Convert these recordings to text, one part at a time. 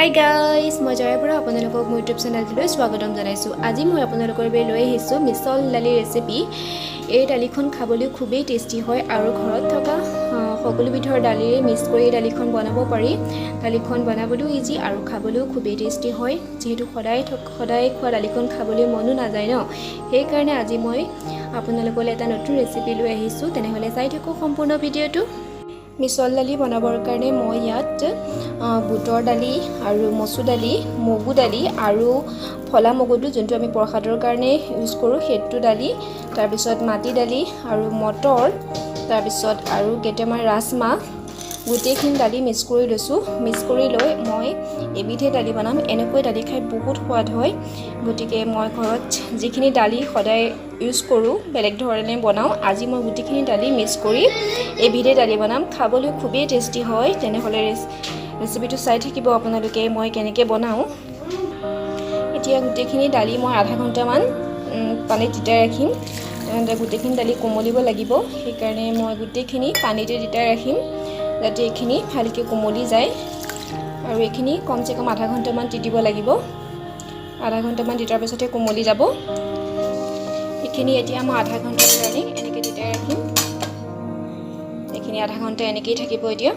Hi guys, মই জয়ৰ পৰা আপোনালোকক মোৰ ইউটিউব চেনেলটোলৈ স্বাগতম জনাইছোঁ। আজি মই আপোনালোকৰ বাবে লৈ আহিছোঁ মিছল দালিৰ ৰেচিপি। এই দালিখন খাবলৈ খুবেই টেষ্টি হয় আৰু ঘৰত থকা সকলো বিধৰ দালিৰে মিক্স কৰি এই দালিখন বনাব পাৰি। দালিখন বনাবলৈও ইজি আৰু খাবলৈও খুবেই টেষ্টি হয়। যিহেতু সদায় খোৱা দালিখন খাবলৈ মনো নাযায় ন, সেইকাৰণে আজি মই আপোনালোকলৈ এটা নতুন ৰেচিপি লৈ আহিছোঁ। তেনেহ'লে চাই থাকোঁ সম্পূৰ্ণ ভিডিঅ'টো। মিছল দালি বনাবৰ কাৰণে মই ইয়াত বুটৰ দালি আৰু মচুৰ দালি, মগু দালি আৰু ফলা মগুটো যোনটো আমি প্ৰসাদৰ কাৰণে ইউজ কৰোঁ সেইটো দালি, তাৰপিছত মাটি দালি আৰু মটৰ, তাৰপিছত আৰু কেইটামান ৰাজমাহ, গোটেইখিনি দালি মিক্স কৰি লৈছোঁ। মিক্স কৰি লৈ মই এবিধে দালি বনাম। এনেকৈ দালি খাই বহুত সোৱাদ হয়। গতিকে মই ঘৰত যিখিনি দালি সদায় ইউজ কৰোঁ বেলেগ ধৰণে বনাওঁ। আজি মই গোটেইখিনি দালি মিক্স কৰি এবিধে দালি বনাম। খাবলৈ খুবেই টেষ্টি হয়। তেনেহ'লে ৰেচিপিটো চাই থাকিব আপোনালোকে মই কেনেকৈ বনাওঁ। এতিয়া গোটেইখিনি দালি মই আধা ঘণ্টামান পানীত তিতাই ৰাখিম। গোটেইখিনি দালি কোমলিব লাগিব, সেইকাৰণে মই গোটেইখিনি পানীতে তিতাই ৰাখিম যাতে এইখিনি ভালকৈ কোমলি যায়। আৰু এইখিনি কমচে কম আধা ঘণ্টামান তিতিব লাগিব। আধা ঘণ্টামান তিতাৰ পিছতে কোমলি যাব। এইখিনি এতিয়া মই আধা ঘণ্টাৰ কাৰণে এনেকৈ তিতাই ৰাখিম। এইখিনি আধা ঘণ্টা এনেকৈয়ে থাকিব। এতিয়া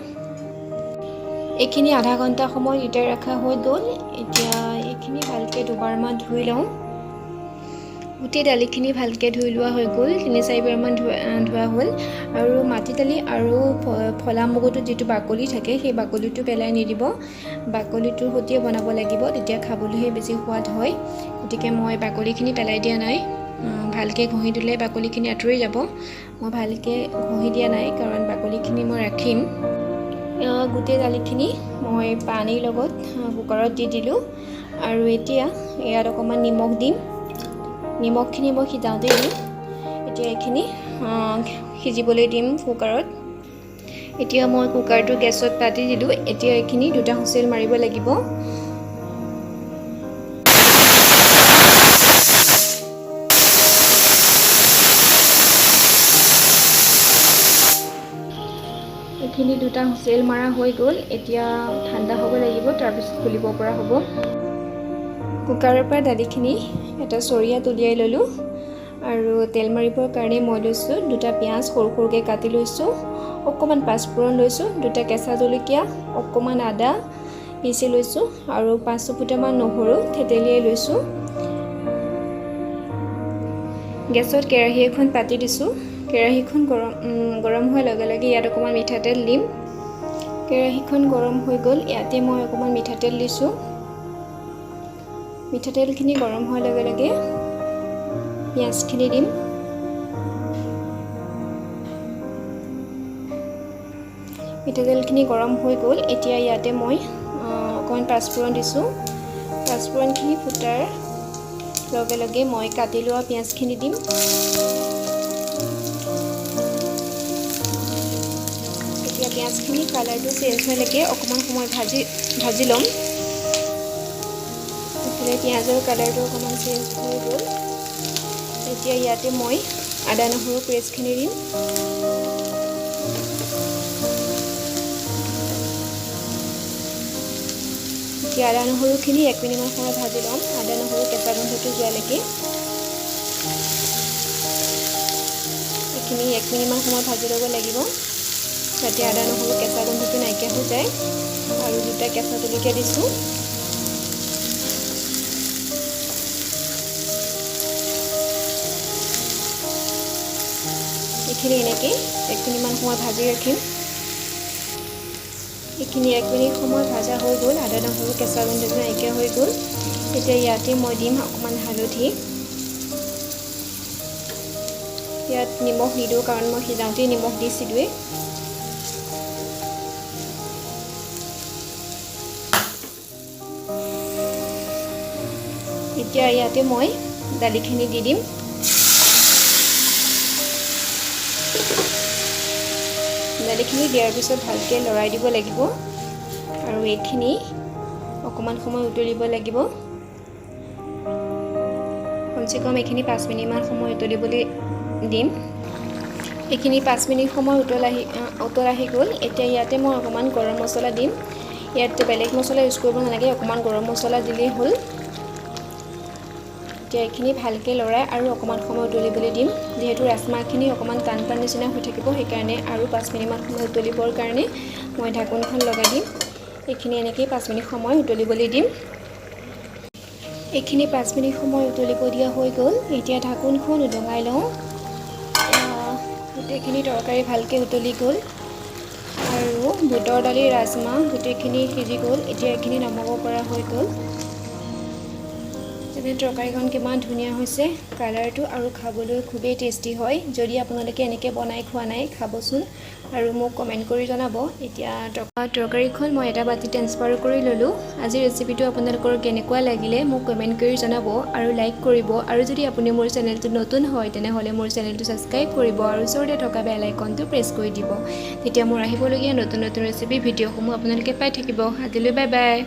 এইখিনি আধা ঘণ্টা সময় তিতাই ৰখা হৈ গ'ল। এতিয়া এইখিনি ভালকৈ দুবাৰমান ধুই লওঁ। গোটেই দালিখিনি ভালকৈ ধুই লোৱা হৈ গ'ল, 3-4বাৰমান ধোৱা হ'ল। আৰু মাটি দালি আৰু ফলা মগুটোত যিটো বাকলি থাকে সেই বাকলিটো পেলাই নিদিব। বাকলিটোৰ সৈতে বনাব লাগিব, তেতিয়া খাবলৈহে বেছি সোৱাদ হয়। গতিকে মই বাকলিখিনি পেলাই দিয়া নাই। ভালকৈ ঘঁহি দিলে বাকলিখিনি আঁতৰি যাব। মই ভালকৈ ঘঁহি দিয়া নাই কাৰণ বাকলিখিনি মই ৰাখিম। গোটেই দালিখিনি মই পানীৰ লগত কুকাৰত দি দিলোঁ। আৰু এতিয়া ইয়াত অকণমান নিমখ দিম। নিমখখিনি মই সিজাওঁতে দিম। এতিয়া এইখিনি সিজিবলৈ দিম কুকাৰত। এতিয়া মই কুকাৰটো গেছত পাতি দিলোঁ। এতিয়া এইখিনি 2টা হুইচেল মাৰিব লাগিব। এইখিনি 2টা হুইচেল মাৰা হৈ গ'ল। এতিয়া ঠাণ্ডা হ'ব লাগিব, তাৰপিছত খুলিব পৰা হ'ব। কুকাৰৰ পৰা দালিখিনি এটা চৰিয়াত উলিয়াই ল'লোঁ। আৰু তেল মাৰিবৰ কাৰণে মই লৈছোঁ 2টা পিঁয়াজ সৰু সৰুকৈ কাটি লৈছোঁ, অকণমান পাঁচফোৰণ লৈছোঁ, 2টা কেঁচা জলকীয়া, অকণমান আদা পিচি লৈছোঁ আৰু 5 ফুটামান নহৰু থেতেলিয়াই লৈছোঁ। গেছত কেৰাহী এখন পাতি দিছোঁ। কেৰাহীখন গৰম হোৱাৰ লগে লগে ইয়াত অকণমান মিঠাতেল দিম। কেৰাহীখন গৰম হৈ গ'ল। ইয়াতে মই অকণমান মিঠাতেল দিছোঁ। মিঠাতেলখিনি গৰম হোৱাৰ লগে লগে পিঁয়াজখিনি দিম। মিঠাতেলখিনি গৰম হৈ গ'ল। এতিয়া ইয়াতে মই অকণমান পাঁচফোৰণ দিছোঁ। পাঁচফোৰণখিনি ফুটাৰ লগে লগে মই কাটি লোৱা পিঁয়াজখিনি দিম। এতিয়া পিঁয়াজখিনি কালাৰটো চেঞ্জ হোৱালৈকে অকণমান সময় ভাজি ল'ম। ইফালে পিঁয়াজৰ কালাৰটো অকণমান চেঞ্জ হৈ গ'ল। এতিয়া ইয়াতে মই আদা নহৰু পেষ্টখিনি দিম। এতিয়া আদা নহৰুখিনি 1 মিনিটমান সময় ভাজি ল'ম, আদা নহৰু কেঁচা গোন্ধটো যোৱালৈকে। এইখিনি 1 মিনিটমান সময় ভাজি ল'ব লাগিব যাতে আদা নহৰু কেঁচা গোন্ধটো নাইকিয়া হৈ যায়। আৰু 2টা কেঁচা জলকীয়া দিছোঁ। এইখিনি এনেকৈ 1 মিনিটমান সময় ভাজি ৰাখিম। এইখিনি 1 মিনিট সময় ভাজা হৈ গ'ল। আদা নহৰু কেঁচা গোন্ধটো নাইকিয়া হৈ গ'ল। এতিয়া ইয়াতে মই দিম অকণমান হালধি। ইয়াত নিমখ নিদিওঁ কাৰণ মই সিজাওঁতেই নিমখ দিছিলোঁৱেই। এতিয়া ইয়াতে মই দালিখিনি দি দিম। দালিখিনি দিয়াৰ পিছত ভালকৈ লৰাই দিব লাগিব আৰু এইখিনি অকণমান সময় উতলিব লাগিব। কমচে কম এইখিনি 5 মিনিটমান সময় উতলিবলৈ দিম। এইখিনি 5 মিনিট সময় উতল আহি গ'ল। এতিয়া ইয়াতে মই অকণমান গৰম মছলা দিম। ইয়াত বেলেগ মছলা ইউজ কৰিব নালাগে, অকণমান গৰম মছলা দিলেই হ'ল। এতিয়া এইখিনি ভালকৈ লৰাই আৰু অকণমান সময় উতলিবলৈ দিম। যিহেতু ৰাজমাহখিনি অকণমান টান টান নিচিনা হৈ থাকিব, সেইকাৰণে আৰু 5 মিনিটমান সময় উতলিবৰ কাৰণে মই ঢাকোনখন লগাই দিম। এইখিনি এনেকৈয়ে 5 মিনিট সময় উতলিবলৈ দিম। এইখিনি 5 মিনিট সময় উতলিব দিয়া হৈ গ'ল। এতিয়া ঢাকোনখন উদঙাই লওঁ। গোটেইখিনি তৰকাৰী ভালকৈ উতলি গ'ল আৰু বুটৰ দালি ৰাজমাহ গোটেইখিনি সিজি গ'ল। এতিয়া এইখিনি নমাব পৰা হৈ গ'ল। যেনে তৰকাৰীখন কিমান ধুনীয়া হৈছে কালাৰটো, আৰু খাবলৈ খুবেই টেষ্টি হয়। যদি আপোনালোকে এনেকৈ বনাই খোৱা নাই, খাবচোন আৰু মোক কমেণ্ট কৰি জনাব। এতিয়া তৰকাৰীখন মই এটা বাতি ট্ৰেন্সফাৰ কৰি ল'লোঁ। আজিৰ ৰেচিপিটো আপোনালোকৰ কেনেকুৱা লাগিলে মোক কমেণ্ট কৰি জনাব আৰু লাইক কৰিব। আৰু যদি আপুনি মোৰ চেনেলটো নতুন হয় তেনেহ'লে মোৰ চেনেলটো ছাবস্ক্ৰাইব কৰিব আৰু ওচৰতে থকা বেল আইকনটো প্ৰেছ কৰি দিব। তেতিয়া মোৰ আহিবলগীয়া নতুন নতুন ৰেচিপি ভিডিঅ'সমূহ আপোনালোকে পাই থাকিব। আজিলৈ বাই বাই।